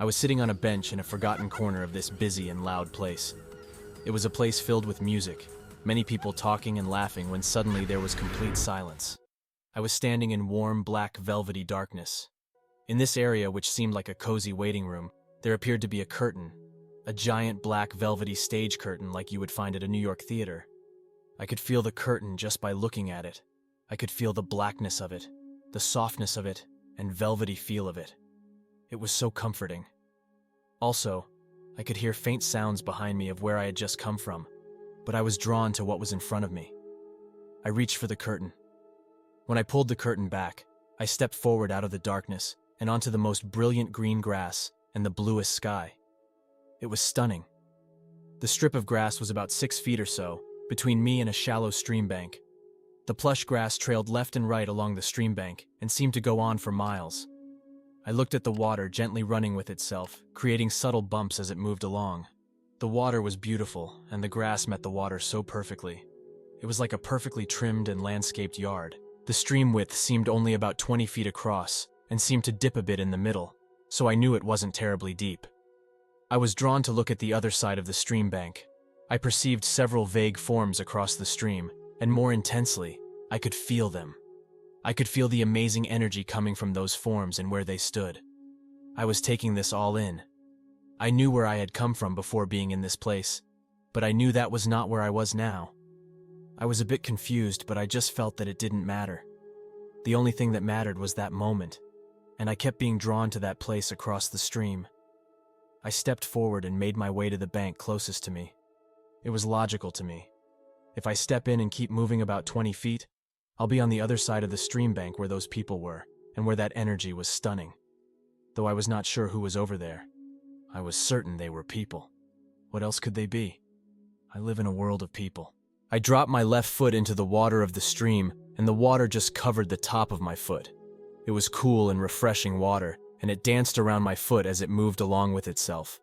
I was sitting on a bench in a forgotten corner of this busy and loud place. It was a place filled with music, many people talking and laughing when suddenly there was complete silence. I was standing in warm, black, velvety darkness. In this area, which seemed like a cozy waiting room, there appeared to be a curtain, a giant black velvety stage curtain like you would find at a New York theater. I could feel the curtain just by looking at it. I could feel the blackness of it, the softness of it, and velvety feel of it. It was so comforting. Also, I could hear faint sounds behind me of where I had just come from, but I was drawn to what was in front of me. I reached for the curtain. When I pulled the curtain back, I stepped forward out of the darkness and onto the most brilliant green grass and the bluest sky. It was stunning. The strip of grass was about 6 feet or so, between me and a shallow stream bank. The plush grass trailed left and right along the stream bank and seemed to go on for miles. I looked at the water gently running with itself, creating subtle bumps as it moved along. The water was beautiful, and the grass met the water so perfectly. It was like a perfectly trimmed and landscaped yard. The stream width seemed only about 20 feet across, and seemed to dip a bit in the middle, so I knew it wasn't terribly deep. I was drawn to look at the other side of the stream bank. I perceived several vague forms across the stream, and more intensely, I could feel them. I could feel the amazing energy coming from those forms and where they stood. I was taking this all in. I knew where I had come from before being in this place, but I knew that was not where I was now. I was a bit confused, but I just felt that it didn't matter. The only thing that mattered was that moment, and I kept being drawn to that place across the stream. I stepped forward and made my way to the bank closest to me. It was logical to me. If I step in and keep moving about 20 feet, I'll be on the other side of the stream bank where those people were, and where that energy was stunning. Though I was not sure who was over there, I was certain they were people. What else could they be? I live in a world of people. I dropped my left foot into the water of the stream, and the water just covered the top of my foot. It was cool and refreshing water, and it danced around my foot as it moved along with itself.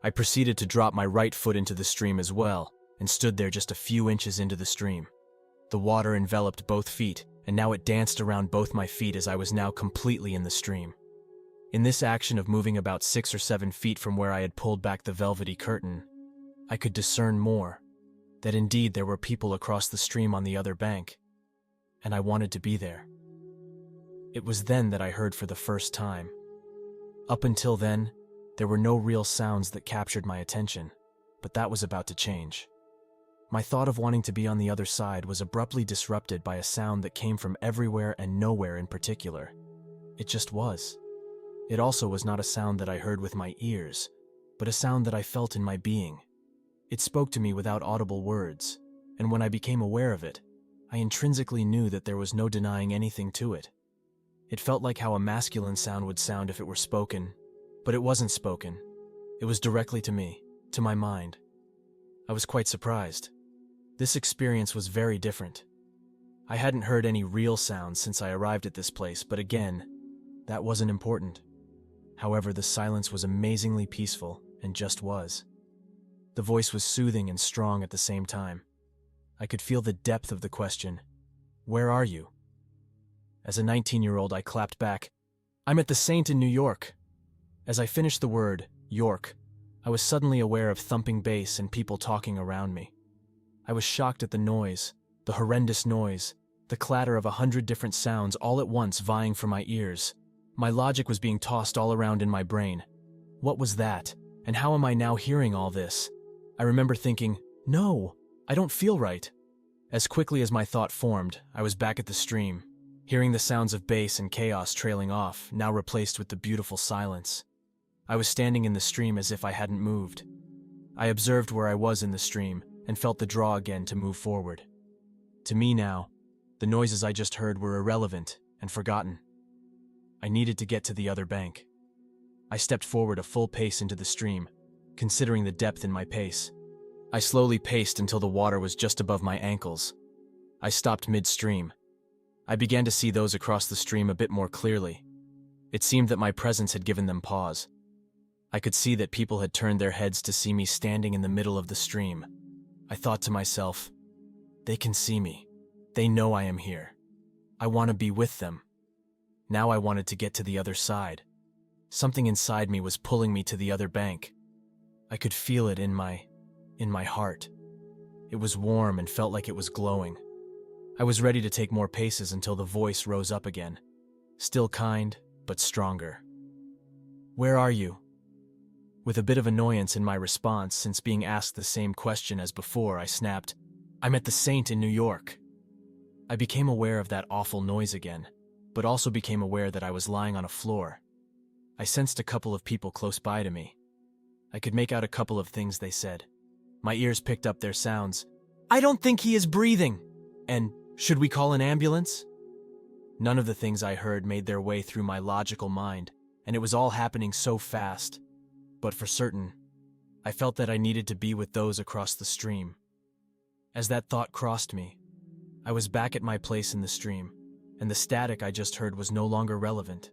I proceeded to drop my right foot into the stream as well, and stood there just a few inches into the stream. The water enveloped both feet, and now it danced around both my feet as I was now completely in the stream. In this action of moving about 6 or 7 feet from where I had pulled back the velvety curtain, I could discern more, that indeed there were people across the stream on the other bank, and I wanted to be there. It was then that I heard for the first time. Up until then, there were no real sounds that captured my attention, but that was about to change. My thought of wanting to be on the other side was abruptly disrupted by a sound that came from everywhere and nowhere in particular. It just was. It also was not a sound that I heard with my ears, but a sound that I felt in my being. It spoke to me without audible words, and when I became aware of it, I intrinsically knew that there was no denying anything to it. It felt like how a masculine sound would sound if it were spoken, but it wasn't spoken. It was directly to me, to my mind. I was quite surprised. This experience was very different. I hadn't heard any real sounds since I arrived at this place, but again, that wasn't important. However, the silence was amazingly peaceful, and just was. The voice was soothing and strong at the same time. I could feel the depth of the question, "Where are you?" As a 19-year-old, I clapped back, "I'm at the Saint in New York." As I finished the word, York, I was suddenly aware of thumping bass and people talking around me. I was shocked at the noise, the horrendous noise, the clatter of 100 different sounds all at once vying for my ears. My logic was being tossed all around in my brain. What was that? And how am I now hearing all this? I remember thinking, no, I don't feel right. As quickly as my thought formed, I was back at the stream, hearing the sounds of bass and chaos trailing off, now replaced with the beautiful silence. I was standing in the stream as if I hadn't moved. I observed where I was in the stream, and felt the draw again to move forward. To me now, the noises I just heard were irrelevant and forgotten. I needed to get to the other bank. I stepped forward a full pace into the stream, considering the depth in my pace. I slowly paced until the water was just above my ankles. I stopped midstream. I began to see those across the stream a bit more clearly. It seemed that my presence had given them pause. I could see that people had turned their heads to see me standing in the middle of the stream. I thought to myself, they can see me. They know I am here. I want to be with them. Now I wanted to get to the other side. Something inside me was pulling me to the other bank. I could feel it in my heart. It was warm and felt like it was glowing. I was ready to take more paces until the voice rose up again, still kind, but stronger. "Where are you?" With a bit of annoyance in my response, since being asked the same question as before, I snapped, "I'm at the Saint in New York." I became aware of that awful noise again, but also became aware that I was lying on a floor. I sensed a couple of people close by to me. I could make out a couple of things they said. My ears picked up their sounds. "I don't think he is breathing," and "Should we call an ambulance?" None of the things I heard made their way through my logical mind, and it was all happening so fast. But for certain, I felt that I needed to be with those across the stream. As that thought crossed me, I was back at my place in the stream, and the static I just heard was no longer relevant.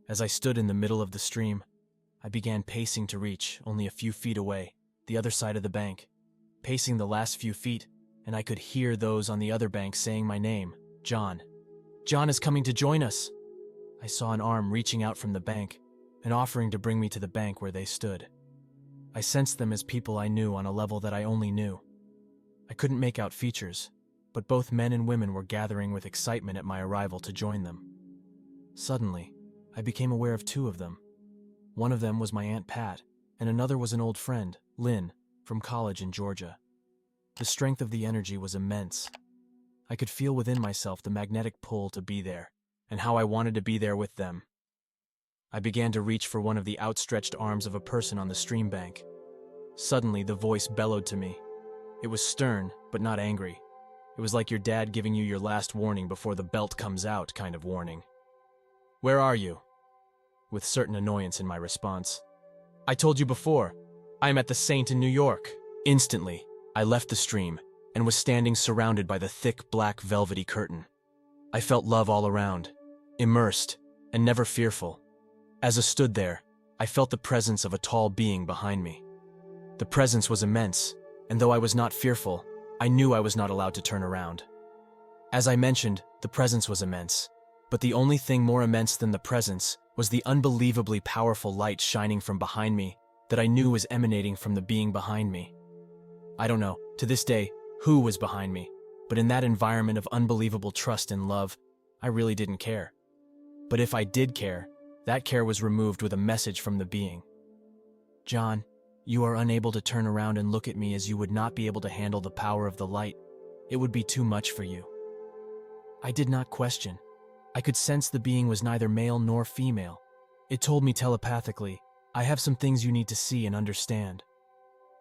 As I stood in the middle of the stream, I began pacing to reach, only a few feet away, the other side of the bank. Pacing the last few feet, and I could hear those on the other bank saying my name, John. "John is coming to join us." I saw an arm reaching out from the bank and offering to bring me to the bank where they stood. I sensed them as people I knew on a level that I only knew. I couldn't make out features, but both men and women were gathering with excitement at my arrival to join them. Suddenly, I became aware of two of them. One of them was my Aunt Pat, and another was an old friend, Lynn, from college in Georgia. The strength of the energy was immense. I could feel within myself the magnetic pull to be there, and how I wanted to be there with them. I began to reach for one of the outstretched arms of a person on the stream bank. Suddenly, the voice bellowed to me. It was stern, but not angry. It was like your dad giving you your last warning before the belt comes out kind of warning. "Where are you?" With certain annoyance in my response. "I told you before, I am at the Saint in New York." Instantly, I left the stream and was standing surrounded by the thick black velvety curtain. I felt love all around, immersed, and never fearful. As I stood there, I felt the presence of a tall being behind me. The presence was immense, and though I was not fearful, I knew I was not allowed to turn around. As I mentioned, the presence was immense, but the only thing more immense than the presence was the unbelievably powerful light shining from behind me that I knew was emanating from the being behind me. I don't know, to this day, who was behind me, but in that environment of unbelievable trust and love, I really didn't care. But if I did care, that care was removed with a message from the being. "John, you are unable to turn around and look at me as you would not be able to handle the power of the light. It would be too much for you." I did not question. I could sense the being was neither male nor female. It told me telepathically, "I have some things you need to see and understand."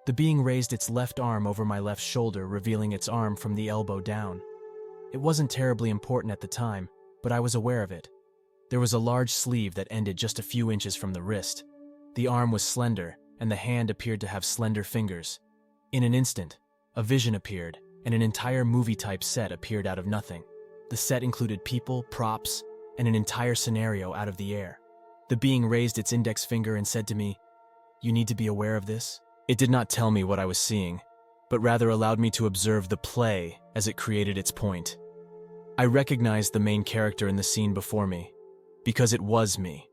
The being raised its left arm over my left shoulder, revealing its arm from the elbow down. It wasn't terribly important at the time, but I was aware of it. There was a large sleeve that ended just a few inches from the wrist. The arm was slender, and the hand appeared to have slender fingers. In an instant, a vision appeared, and an entire movie-type set appeared out of nothing. The set included people, props, and an entire scenario out of the air. The being raised its index finger and said to me, "You need to be aware of this." It did not tell me what I was seeing, but rather allowed me to observe the play as it created its point. I recognized the main character in the scene before me, because it was me.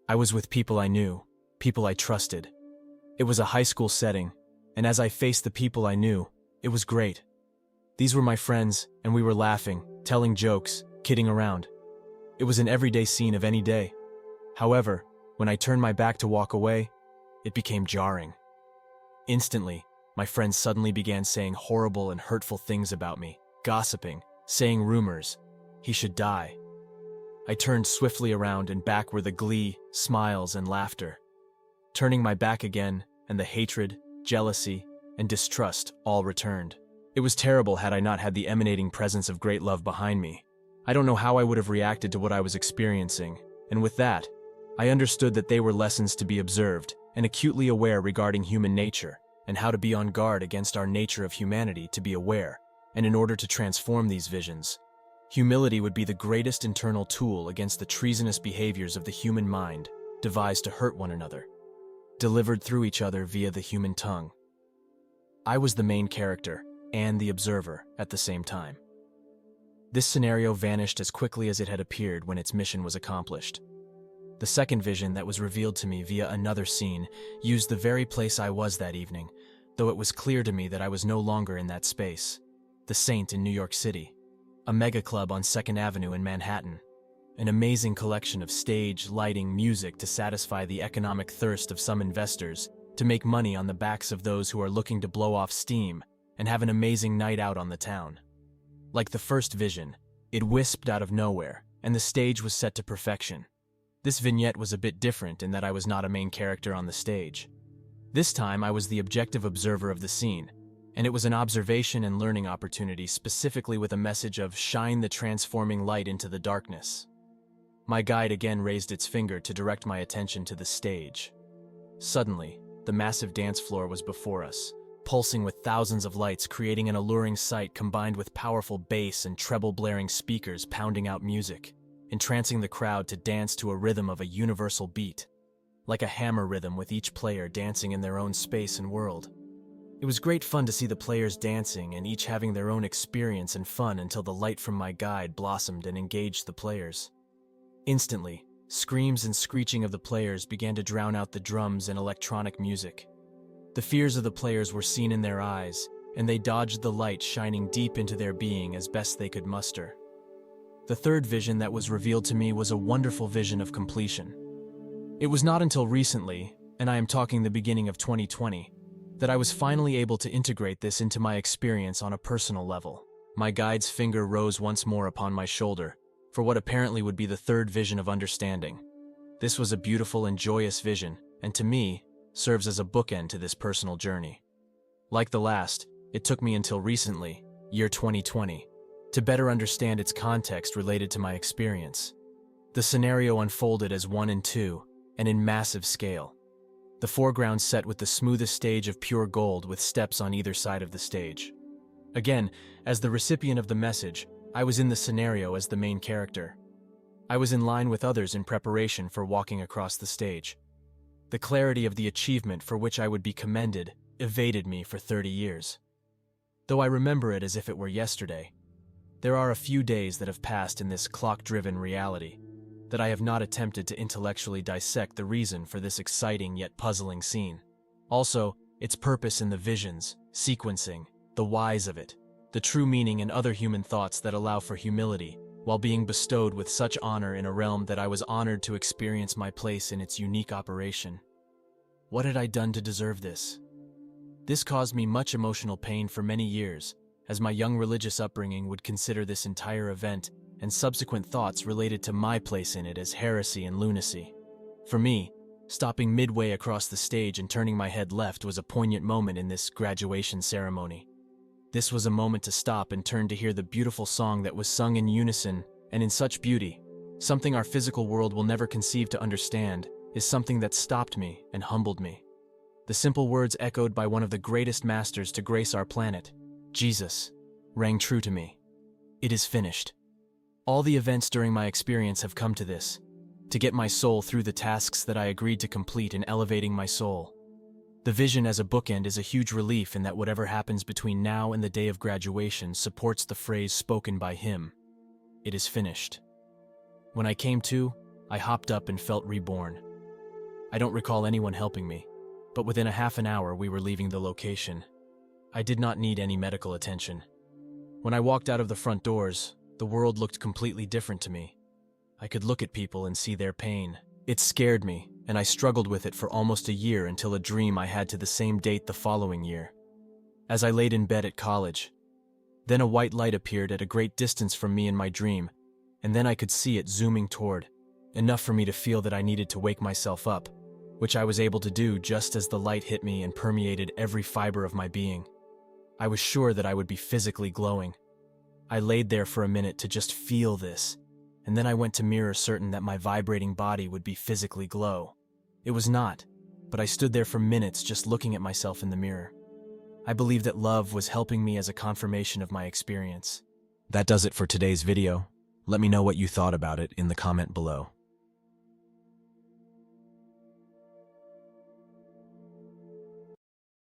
I was with people I knew, people I trusted. It was a high school setting, and as I faced the people I knew, it was great. These were my friends, and we were laughing, telling jokes, kidding around. It was an everyday scene of any day. However, when I turned my back to walk away, it became jarring. Instantly, my friends suddenly began saying horrible and hurtful things about me, gossiping, saying rumors. He should die. I turned swiftly around, and back were the glee, smiles, and laughter. Turning my back again, and the hatred, jealousy, and distrust all returned. It was terrible had I not had the emanating presence of great love behind me. I don't know how I would have reacted to what I was experiencing, and with that, I understood that they were lessons to be observed and acutely aware regarding human nature, and how to be on guard against our nature of humanity to be aware, and in order to transform these visions. Humility would be the greatest internal tool against the treasonous behaviors of the human mind, devised to hurt one another, delivered through each other via the human tongue. I was the main character and the observer at the same time. This scenario vanished as quickly as it had appeared when its mission was accomplished. The second vision that was revealed to me via another scene used the very place I was that evening, though it was clear to me that I was no longer in that space. The Saint in New York City, a mega club on 2nd Avenue in Manhattan. An amazing collection of stage, lighting, music to satisfy the economic thirst of some investors, to make money on the backs of those who are looking to blow off steam and have an amazing night out on the town. Like the first vision, it wisped out of nowhere, and the stage was set to perfection. This vignette was a bit different in that I was not a main character on the stage. This time I was the objective observer of the scene, and it was an observation and learning opportunity specifically with a message of shine the transforming light into the darkness. My guide again raised its finger to direct my attention to the stage. Suddenly, the massive dance floor was before us, pulsing with thousands of lights, creating an alluring sight combined with powerful bass and treble-blaring speakers pounding out music, entrancing the crowd to dance to a rhythm of a universal beat, like a hammer rhythm with each player dancing in their own space and world. It was great fun to see the players dancing and each having their own experience and fun until the light from my guide blossomed and engaged the players. Instantly, screams and screeching of the players began to drown out the drums and electronic music. The fears of the players were seen in their eyes, and they dodged the light shining deep into their being as best they could muster. The third vision that was revealed to me was a wonderful vision of completion. It was not until recently, and I am talking the beginning of 2020, that I was finally able to integrate this into my experience on a personal level. My guide's finger rose once more upon my shoulder, for what apparently would be the third vision of understanding. This was a beautiful and joyous vision, and to me, serves as a bookend to this personal journey. Like the last, it took me until recently, year 2020, to better understand its context related to my experience. The scenario unfolded as 1 and 2, and in massive scale. The foreground set with the smoothest stage of pure gold with steps on either side of the stage. Again, as the recipient of the message, I was in the scenario as the main character. I was in line with others in preparation for walking across the stage. The clarity of the achievement for which I would be commended evaded me for 30 years. Though I remember it as if it were yesterday, there are a few days that have passed in this clock-driven reality that I have not attempted to intellectually dissect the reason for this exciting yet puzzling scene. Also, its purpose in the visions, sequencing, the whys of it, the true meaning and other human thoughts that allow for humility, while being bestowed with such honor in a realm that I was honored to experience my place in its unique operation. What had I done to deserve this? This caused me much emotional pain for many years, as my young religious upbringing would consider this entire event and subsequent thoughts related to my place in it as heresy and lunacy. For me, stopping midway across the stage and turning my head left was a poignant moment in this graduation ceremony. This was a moment to stop and turn to hear the beautiful song that was sung in unison and in such beauty. Something our physical world will never conceive to understand is something that stopped me and humbled me. The simple words echoed by one of the greatest masters to grace our planet, Jesus, rang true to me. It is finished. All the events during my experience have come to this, to get my soul through the tasks that I agreed to complete in elevating my soul. The vision as a bookend is a huge relief in that whatever happens between now and the day of graduation supports the phrase spoken by him. It is finished. When I came to, I hopped up and felt reborn. I don't recall anyone helping me, but within a half an hour we were leaving the location. I did not need any medical attention. When I walked out of the front doors, the world looked completely different to me. I could look at people and see their pain. It scared me, and I struggled with it for almost a year until a dream I had to the same date the following year. As I laid in bed at college, then a white light appeared at a great distance from me in my dream, and then I could see it zooming toward, enough for me to feel that I needed to wake myself up, which I was able to do just as the light hit me and permeated every fiber of my being. I was sure that I would be physically glowing. I laid there for a minute to just feel this, and then I went to mirror certain that my vibrating body would be physically glow. It was not, but I stood there for minutes just looking at myself in the mirror. I believe that love was helping me as a confirmation of my experience. That does it for today's video. Let me know what you thought about it in the comment below.